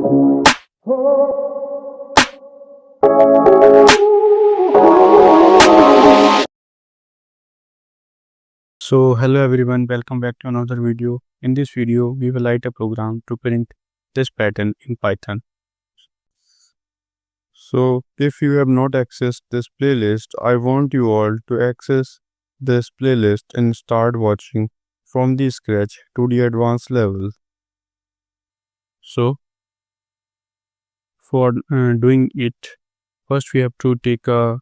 So hello everyone, welcome back to another video. In this video, we will write a program to print this pattern in Python. So if you have not accessed this playlist, I want you all to access this playlist and start watching from the scratch to the advanced level. So for doing it, first we have to take a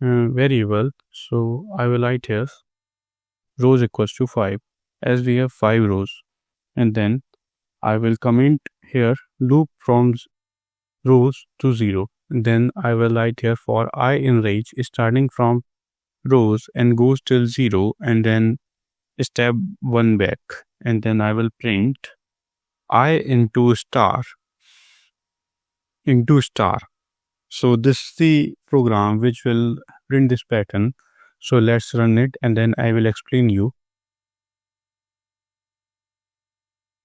variable. So I will write here rows equals to 5 as we have 5 rows, and then I will comment here loop from rows to 0. Then I will write here for I in range starting from rows and goes till 0 and then step 1 back, and then I will print I into star. So this is the program which will print this pattern. So let's run it and then I will explain you.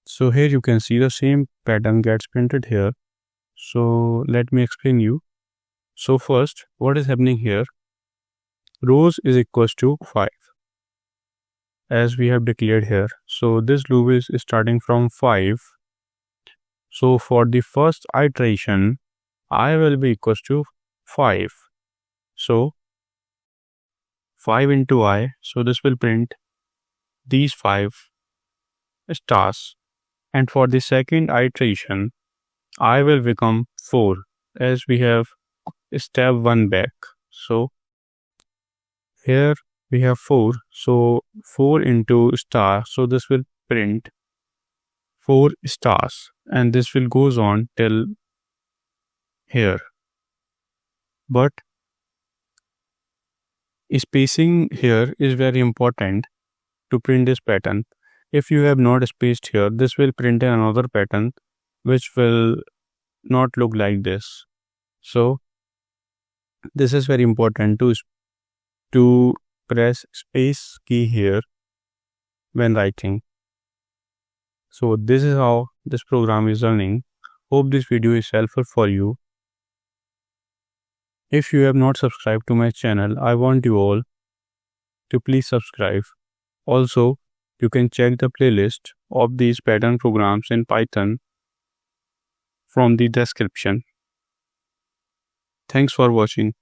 So here you can see the same pattern gets printed here. So let me explain you. So first, what is happening here? Rows is equals to 5 as we have declared here. So this loop is starting from 5. So for the first iteration, I will be equals to 5. So 5 into I. So this will print these 5 stars. And for the second iteration, I will become 4 as we have step 1 back. So here we have 4. So 4 into star. So this will print 4 stars and this will goes on till here. But spacing here is very important to print this pattern. If you have not spaced here, this will print another pattern which will not look like this. So this is very important to press space key here when writing. So this is how this program is running. Hope this video is helpful for you. If you have not subscribed to my channel, I want you all to please subscribe. Also, you can check the playlist of these pattern programs in Python from the description. Thanks for watching.